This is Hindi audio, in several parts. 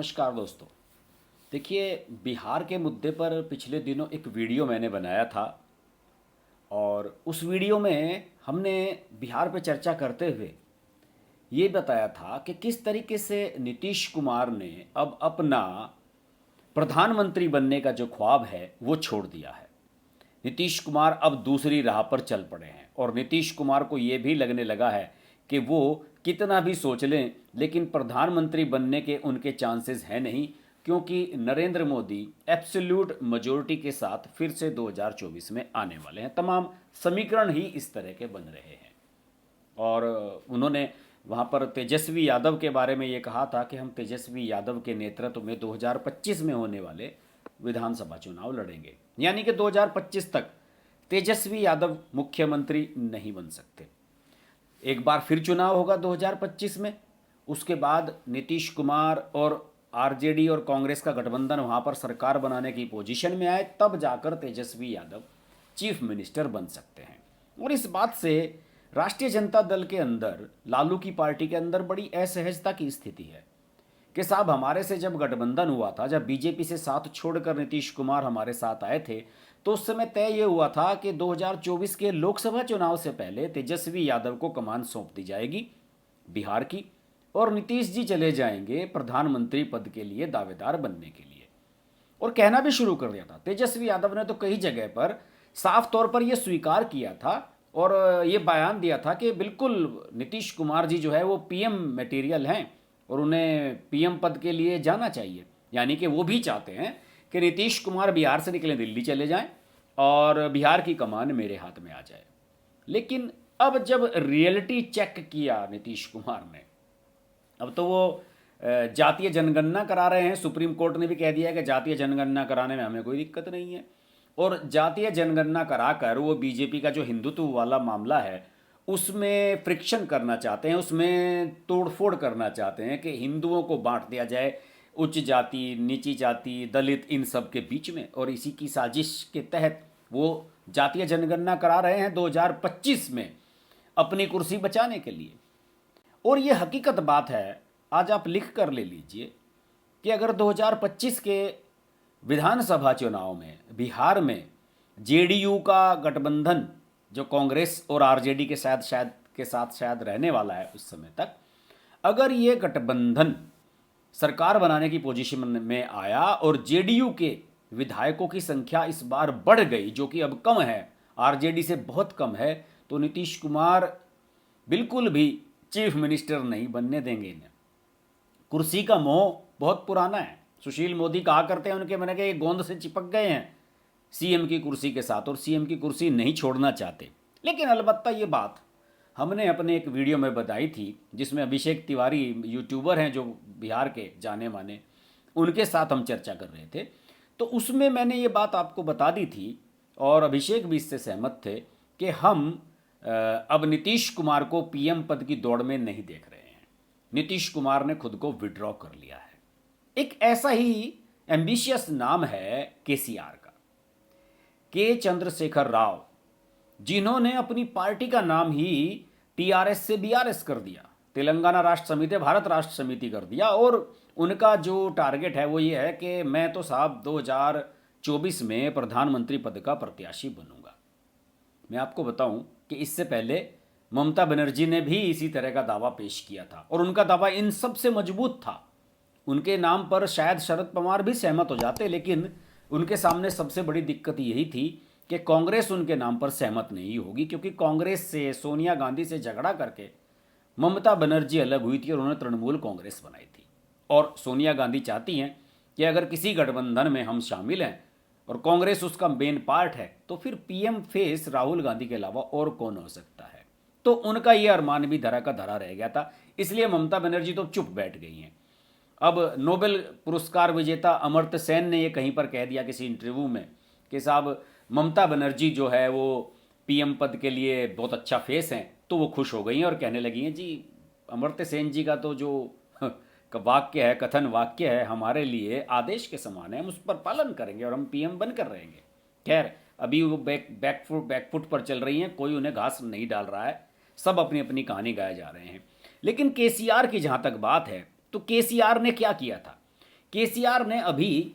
नमस्कार दोस्तों। देखिए, बिहार के मुद्दे पर पिछले दिनों एक वीडियो मैंने बनाया था और उस वीडियो में हमने बिहार पे चर्चा करते हुए ये बताया था कि किस तरीके से नीतीश कुमार ने अब अपना प्रधानमंत्री बनने का जो ख्वाब है वो छोड़ दिया है। नीतीश कुमार अब दूसरी राह पर चल पड़े हैं और नीतीश कुमार को ये भी लगने लगा है कि वो कितना भी सोच लें लेकिन प्रधानमंत्री बनने के उनके चांसेस हैं नहीं, क्योंकि नरेंद्र मोदी एब्सोल्यूट मेजोरिटी के साथ फिर से 2024 में आने वाले हैं। तमाम समीकरण ही इस तरह के बन रहे हैं और उन्होंने वहाँ पर तेजस्वी यादव के बारे में ये कहा था कि हम तेजस्वी यादव के नेतृत्व में 2025 में होने वाले विधानसभा चुनाव लड़ेंगे, यानी कि 2025 तक तेजस्वी यादव मुख्यमंत्री नहीं बन सकते। एक बार फिर चुनाव होगा 2025 में, उसके बाद नीतीश कुमार और आरजेडी और कांग्रेस का गठबंधन वहाँ पर सरकार बनाने की पोजीशन में आए, तब जाकर तेजस्वी यादव चीफ मिनिस्टर बन सकते हैं। और इस बात से राष्ट्रीय जनता दल के अंदर, लालू की पार्टी के अंदर बड़ी असहजता की स्थिति है कि साहब, हमारे से जब गठबंधन हुआ था, जब बीजेपी से साथ छोड़कर नीतीश कुमार हमारे साथ आए थे, तो उस समय तय ये हुआ था कि 2024 के लोकसभा चुनाव से पहले तेजस्वी यादव को कमान सौंप दी जाएगी बिहार की और नीतीश जी चले जाएंगे प्रधानमंत्री पद के लिए दावेदार बनने के लिए। और कहना भी शुरू कर दिया था। तेजस्वी यादव ने तो कई जगह पर साफ तौर पर यह स्वीकार किया था और ये बयान दिया था कि बिल्कुल नीतीश कुमार जी जो है वो पीएम मटेरियल हैं और उन्हें पीएम पद के लिए जाना चाहिए। यानी कि वो भी चाहते हैं कि नीतीश कुमार बिहार से निकले दिल्ली चले जाएं और बिहार की कमान मेरे हाथ में आ जाए। लेकिन अब जब रियलिटी चेक किया नीतीश कुमार ने, अब तो वो जातीय जनगणना करा रहे हैं। सुप्रीम कोर्ट ने भी कह दिया है कि जातीय जनगणना कराने में हमें कोई दिक्कत नहीं है। और जातीय जनगणना कराकर वो बीजेपी का जो हिंदुत्व वाला मामला है उसमें फ्रिक्शन करना चाहते हैं, उसमें तोड़फोड़ करना चाहते हैं कि हिंदुओं को बांट दिया जाए उच्च जाति, नीची जाति, दलित, इन सब के बीच में। और इसी की साजिश के तहत वो जातीय जनगणना करा रहे हैं 2025 में अपनी कुर्सी बचाने के लिए। और ये हकीकत बात है, आज आप लिख कर ले लीजिए कि अगर 2025 के विधानसभा चुनाव में बिहार में जेडीयू का गठबंधन, जो कांग्रेस और आरजेडी के साथ शायद रहने वाला है उस समय तक, अगर ये गठबंधन सरकार बनाने की पोजीशन में आया और जेडीयू के विधायकों की संख्या इस बार बढ़ गई, जो कि अब कम है, आरजेडी से बहुत कम है, तो नीतीश कुमार बिल्कुल भी चीफ मिनिस्टर नहीं बनने देंगे इन्हें। कुर्सी का मोह बहुत पुराना है। सुशील मोदी कहा करते हैं उनके मैंने कहा ये गोंद से चिपक गए हैं सीएम की कुर्सी के साथ और सीएम की कुर्सी नहीं छोड़ना चाहते। लेकिन अलबत्ता ये बात हमने अपने एक वीडियो में बताई थी जिसमें अभिषेक तिवारी यूट्यूबर हैं जो बिहार के जाने माने, उनके साथ हम चर्चा कर रहे थे। तो उसमें मैंने ये बात आपको बता दी थी और अभिषेक भी इससे सहमत थे कि हम अब नीतीश कुमार को पीएम पद की दौड़ में नहीं देख रहे हैं। नीतीश कुमार ने खुद को विड्रॉ कर लिया है। एक ऐसा ही एम्बिशियस नाम है केसीआर का, के चंद्रशेखर राव, जिन्होंने अपनी पार्टी का नाम ही टीआरएस से बीआरएस कर दिया, तेलंगाना राष्ट्र समिति भारत राष्ट्र समिति कर दिया। और उनका जो टारगेट है वो ये है कि मैं तो साहब 2024 में प्रधानमंत्री पद का प्रत्याशी बनूंगा। मैं आपको बताऊं कि इससे पहले ममता बनर्जी ने भी इसी तरह का दावा पेश किया था और उनका दावा इन सबसे मजबूत था। उनके नाम पर शायद शरद पवार भी सहमत हो जाते, लेकिन उनके सामने सबसे बड़ी दिक्कत यही थी कि कांग्रेस उनके नाम पर सहमत नहीं होगी, क्योंकि कांग्रेस से, सोनिया गांधी से झगड़ा करके ममता बनर्जी अलग हुई थी और उन्होंने तृणमूल कांग्रेस बनाई थी। और सोनिया गांधी चाहती हैं कि अगर किसी गठबंधन में हम शामिल हैं और कांग्रेस उसका मेन पार्ट है तो फिर पीएम फेस राहुल गांधी के अलावा और कौन हो सकता है। तो उनका ये अरमान भी धरा का धरा रह गया था, इसलिए ममता बनर्जी तो चुप बैठ गई हैं। अब नोबेल पुरस्कार विजेता अमर्त्य सेन ने ये कहीं पर कह दिया किसी इंटरव्यू में कि साहब ममता बनर्जी जो है वो पीएम पद के लिए बहुत अच्छा फेस हैं। तो वो खुश हो गई हैं और कहने लगी हैं, जी अमर्त्य सेन जी का तो जो वाक्य है, कथन वाक्य है, हमारे लिए आदेश के समान है, हम उस पर पालन करेंगे और हम पीएम बनकर रहेंगे। खैर, अभी वो बैकफुट पर चल रही हैं, कोई उन्हें घास नहीं डाल रहा है, सब अपनी अपनी कहानी गाए जा रहे हैं। लेकिन केसीआर की जहाँ तक बात है, तो केसीआर ने क्या किया था? केसीआर ने अभी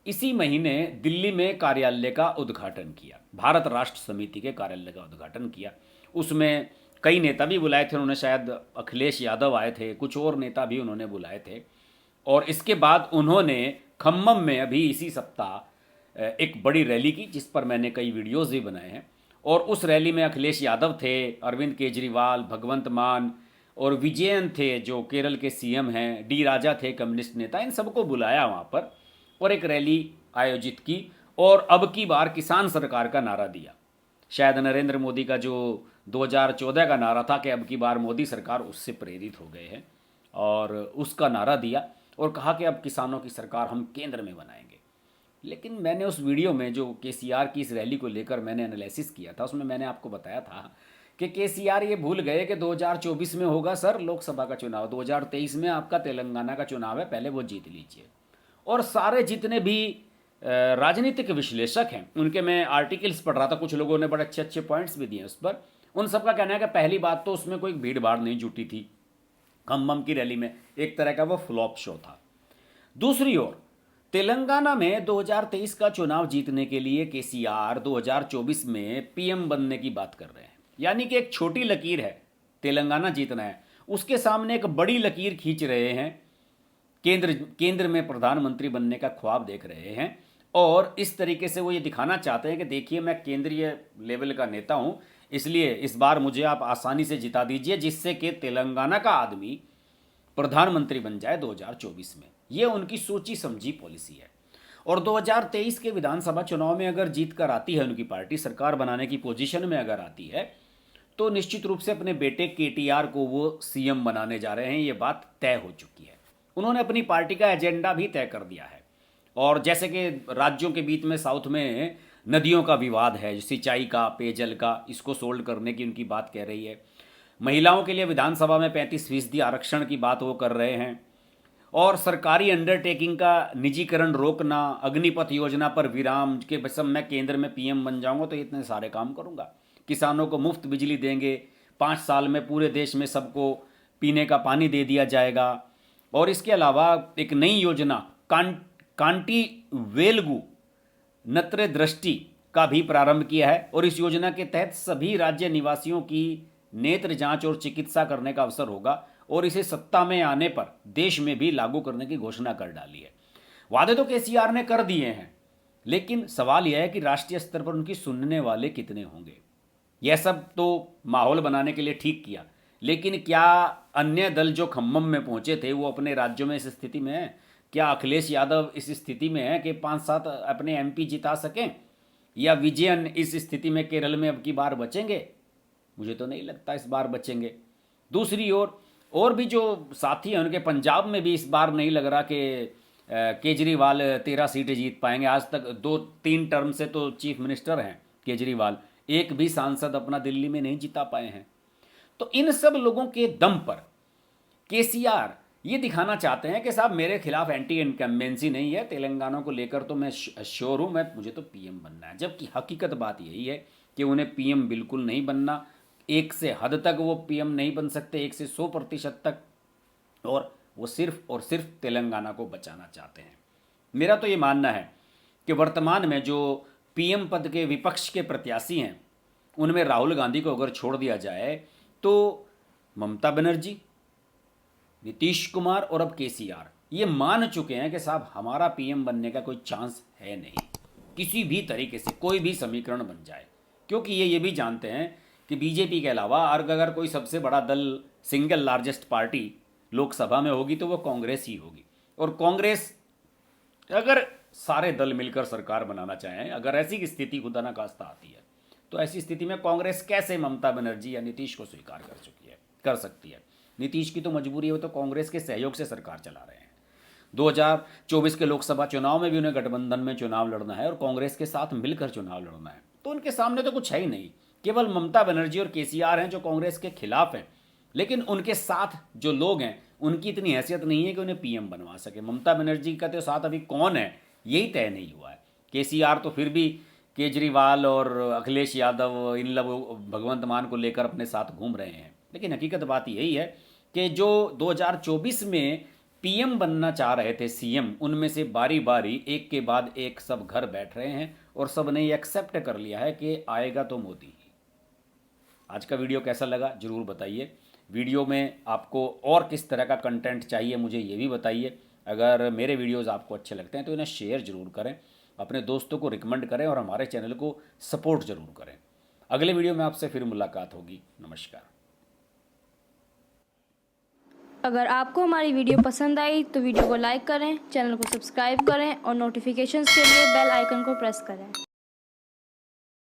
इसी महीने दिल्ली में कार्यालय का उद्घाटन किया, भारत राष्ट्र समिति के कार्यालय का उद्घाटन किया। उसमें कई नेता भी बुलाए थे उन्होंने, शायद अखिलेश यादव आए थे, कुछ और नेता भी उन्होंने बुलाए थे। और इसके बाद उन्होंने खम्मम में अभी इसी सप्ताह एक बड़ी रैली की, जिस पर मैंने कई वीडियोज़ भी बनाए हैं। और उस रैली में अखिलेश यादव थे, अरविंद केजरीवाल, भगवंत मान और विजयन थे जो केरल के सीएम हैं, डी राजा थे कम्युनिस्ट नेता, इन सबको बुलाया वहाँ पर और एक रैली आयोजित की। और अब की बार किसान सरकार का नारा दिया। शायद नरेंद्र मोदी का जो 2014 का नारा था कि अब की बार मोदी सरकार, उससे प्रेरित हो गए हैं और उसका नारा दिया और कहा कि अब किसानों की सरकार हम केंद्र में बनाएंगे। लेकिन मैंने उस वीडियो में जो केसीआर की इस रैली को लेकर मैंने एनालिसिस किया था, उसमें मैंने आपको बताया था कि केसीआर ये भूल गए कि 2024 में होगा सर लोकसभा का चुनाव, 2023 में आपका तेलंगाना का चुनाव है, पहले वो जीत लीजिए। और सारे जितने भी राजनीतिक विश्लेषक हैं उनके मैं आर्टिकल्स पढ़ रहा था, कुछ लोगों ने बड़े अच्छे अच्छे पॉइंट्स भी दिए उस पर। उन सबका कहना है कि पहली बात तो उसमें कोई भीड़ भाड़ नहीं जुटी थी खम्मम की रैली में, एक तरह का वो फ्लॉप शो था। दूसरी ओर तेलंगाना में 2023 का चुनाव जीतने के लिए केसीआर 2024 में पीएम बनने की बात कर रहे हैं। यानी कि एक छोटी लकीर है, तेलंगाना जीतना है, उसके सामने एक बड़ी लकीर खींच रहे हैं, केंद्र में प्रधानमंत्री बनने का ख्वाब देख रहे हैं। और इस तरीके से वो ये दिखाना चाहते हैं कि देखिए मैं केंद्रीय लेवल का नेता हूं, इसलिए इस बार मुझे आप आसानी से जिता दीजिए, जिससे कि तेलंगाना का आदमी प्रधानमंत्री बन जाए 2024 में। ये उनकी सोची समझी पॉलिसी है। और 2023 के विधानसभा चुनाव में अगर जीत कर आती है उनकी पार्टी, सरकार बनाने की पोजीशन में अगर आती है, तो निश्चित रूप से अपने बेटे केटीआर को वो सीएम बनाने जा रहे हैं, ये बात तय हो चुकी है। उन्होंने अपनी पार्टी का एजेंडा भी तय कर दिया है। और जैसे कि राज्यों के बीच में साउथ में नदियों का विवाद है, सिंचाई का, पेयजल का, इसको सोल्व करने की उनकी बात कह रही है। महिलाओं के लिए विधानसभा में 35% आरक्षण की बात वो कर रहे हैं। और सरकारी अंडरटेकिंग का निजीकरण रोकना, अग्निपथ योजना पर विराम, के सब मैं केंद्र में पीएम बन जाऊंगा तो इतने सारे काम करूंगा। किसानों को मुफ्त बिजली देंगे, 5 साल में पूरे देश में सबको पीने का पानी दे दिया जाएगा। और इसके अलावा एक नई योजना कांटी वेलगु नत्र दृष्टि का भी प्रारंभ किया है। और इस योजना के तहत सभी राज्य निवासियों की नेत्र जांच और चिकित्सा करने का अवसर होगा। और इसे सत्ता में आने पर देश में भी लागू करने की घोषणा कर डाली है। वादे तो केसीआर ने कर दिए हैं, लेकिन सवाल यह है कि राष्ट्रीय स्तर पर उनकी सुनने वाले कितने होंगे। यह सब तो माहौल बनाने के लिए ठीक किया, लेकिन क्या अन्य दल जो खम्मम में पहुंचे थे वो अपने राज्यों में इस स्थिति में है? क्या अखिलेश यादव इस स्थिति में है कि 5-7 अपने एमपी जिता सकें? या विजयन इस स्थिति में केरल में अब की बार बचेंगे? मुझे तो नहीं लगता इस बार बचेंगे। दूसरी ओर और भी जो साथी हैं उनके पंजाब में भी इस बार नहीं लग रहा कि केजरीवाल 13 सीटें जीत पाएंगे। आज तक 2-3 टर्म से तो चीफ मिनिस्टर हैं केजरीवाल, एक भी सांसद अपना दिल्ली में नहीं जिता पाए हैं। तो इन सब लोगों के दम पर केसीआर ये दिखाना चाहते हैं कि साहब मेरे खिलाफ एंटी इनकम्बेंसी नहीं है, तेलंगाना को लेकर तो मैं श्योर हूँ, मुझे तो पीएम बनना है। जबकि हकीकत बात यही है कि उन्हें पीएम बिल्कुल नहीं बनना, एक से हद तक वो पीएम नहीं बन सकते, 1 से 100% तक। और वो सिर्फ और सिर्फ तेलंगाना को बचाना चाहते हैं। मेरा तो ये मानना है कि वर्तमान में जो पीएम पद के विपक्ष के प्रत्याशी हैं उनमें राहुल गांधी को अगर छोड़ दिया जाए तो ममता बनर्जी, नीतीश कुमार और अब केसीआर ये मान चुके हैं कि साहब हमारा पीएम बनने का कोई चांस है नहीं, किसी भी तरीके से कोई भी समीकरण बन जाए। क्योंकि ये भी जानते हैं कि बीजेपी के अलावा अगर कोई सबसे बड़ा दल, सिंगल लार्जेस्ट पार्टी लोकसभा में होगी तो वो कांग्रेस ही होगी। और कांग्रेस अगर सारे दल मिलकर सरकार बनाना चाहें, अगर ऐसी स्थिति खुदा ना खास्ता आती है, तो ऐसी स्थिति में कांग्रेस कैसे ममता बनर्जी या नीतीश को स्वीकार कर सकती है? नीतीश की तो मजबूरी है, वो तो कांग्रेस के सहयोग से सरकार चला रहे हैं। 2024 के लोकसभा चुनाव में भी उन्हें गठबंधन में चुनाव लड़ना है और कांग्रेस के साथ मिलकर चुनाव लड़ना है। तो उनके सामने तो कुछ है ही नहीं, केवल ममता बनर्जी और केसीआर हैं जो कांग्रेस के खिलाफ हैं। लेकिन उनके साथ जो लोग हैं उनकी इतनी हैसियत नहीं है कि उन्हें पीएम बनवा सके। ममता बनर्जी का तो साथ अभी कौन है यही तय नहीं हुआ है। केसीआर तो फिर भी केजरीवाल और अखिलेश यादव, इन लोग भगवंत मान को लेकर अपने साथ घूम रहे हैं। लेकिन हकीकत बात यही है कि जो 2024 में पीएम बनना चाह रहे थे, सीएम, उनमें से बारी बारी एक के बाद एक सब घर बैठ रहे हैं और सब ने ये एक्सेप्ट कर लिया है कि आएगा तो मोदी ही। आज का वीडियो कैसा लगा जरूर बताइए। वीडियो में आपको और किस तरह का कंटेंट चाहिए मुझे ये भी बताइए। अगर मेरे वीडियोस आपको अच्छे लगते हैं तो इन्हें शेयर जरूर करें, अपने दोस्तों को रिकमेंड करें और हमारे चैनल को सपोर्ट जरूर करें। अगले वीडियो में आपसे फिर मुलाकात होगी। नमस्कार। अगर आपको हमारी वीडियो पसंद आई तो वीडियो को लाइक करें, चैनल को सब्सक्राइब करें और नोटिफिकेशंस के लिए बेल आइकन को प्रेस करें।